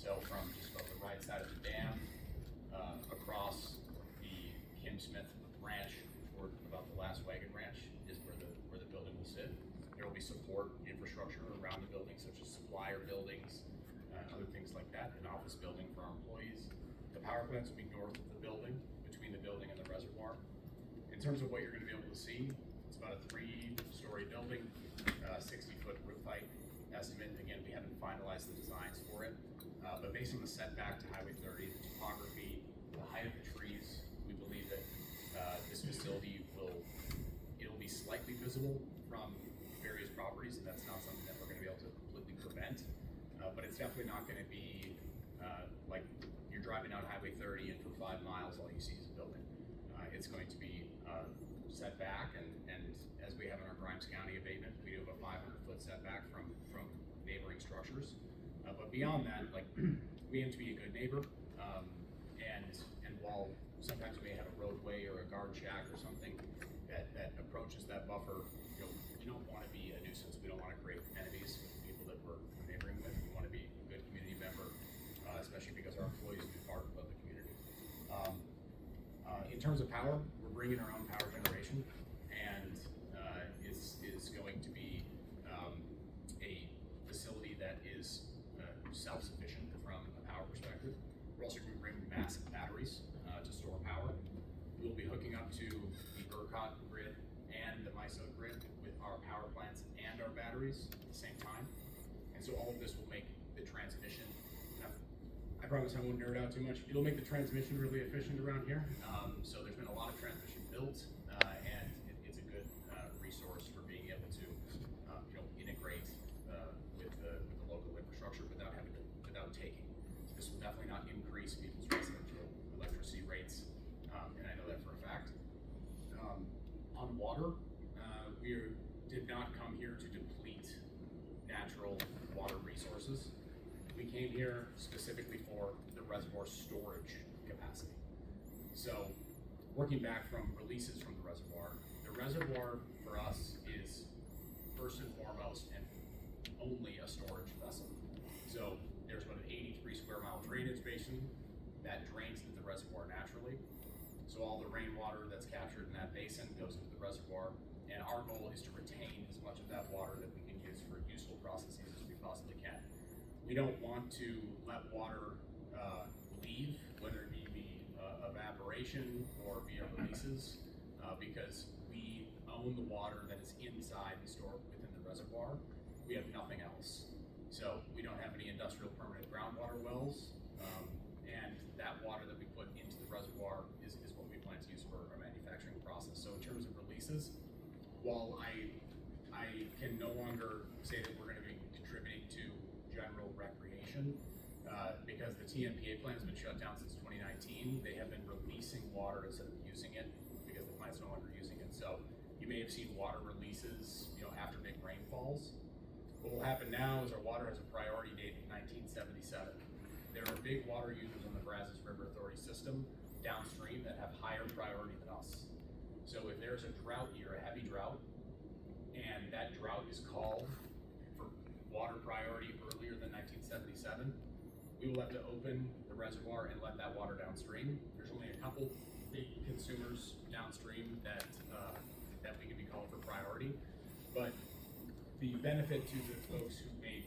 So from just about the right side of the dam, across the Kim Smith Ranch, or about the last wagon ranch, is where the building will sit. There will be support infrastructure around the building, such as supplier buildings, other things like that, an office building for our employees. The power plants will be north of the building, between the building and the reservoir. In terms of what you're going to be able to see, it's about a 3-story building, 60-foot roof height estimate. Again, we haven't finalized the designs for it, but based on the setback to Highway 30, the topography, the height of the trees, we believe that this facility it'll be slightly visible from various properties, and that's not something that we're going to be able to completely prevent. But it's definitely not going to be like you're driving down Highway 30 and for 5 miles all you see is a building. It's going to be set back, and as we have in our Grimes County abatement, we do have a 500-foot setback from neighboring structures. But beyond that, like, we aim to be a good neighbor, and while sometimes we may have a roadway or a guard shack or something that approaches that buffer, you don't want to be a nuisance. We don't want to create enemies with the people that we're neighboring with. We want to be a good community member, especially because our employees are part of the community. In terms of power, we're bringing our own power generation, and is going to be a facility that is self-sufficient from a power perspective. We're also going to bring massive batteries to store power. We'll be hooking up to the ERCOT grid and the MISO grid with our power plants and our batteries at the same time. And so all of this will make the transmission, I promise I won't nerd out too much, it'll make the transmission really efficient around here. So there's been a lot of transmission built, and it's a good resource for being able to integrate with the local infrastructure without taking. This will definitely not increase people's residential electricity rates, and I know that for a fact. On water, we did not come here to deplete natural water resources. We came here specifically for the reservoir storage capacity. So, working back from releases from the reservoir for us is first and foremost and only a storage vessel. So, there's about an 83 square mile drainage basin that drains into the reservoir naturally. So all the rainwater that's captured in that basin goes into the reservoir, and our goal is to retain as much of that water that we can use for useful processes as we possibly can. We don't want to let water leave, whether it be evaporation or via releases, because we own the water that is inside and stored within the reservoir. We have nothing else. So we don't have any industrial permanent groundwater wells, and that water that we put into the reservoir is what we plan to use for our manufacturing process. So in terms of releases, while I can no longer say that we're going to be contributing to general recreation, because the TMPA plan has been shut down since 2019, they have been releasing water instead of using it because the plant's no longer using it. So you may have seen water releases, after big rainfalls. What will happen now is our water has a priority date of 1977. There are big water users on the Brazos River Authority system downstream that have higher priority than us. So if there's a drought year, a heavy drought, and that drought is called for water priority earlier than 1977, we will have to open the reservoir and let that water downstream. There's only a couple big consumers downstream that we can be called for priority, but the benefit to the folks who may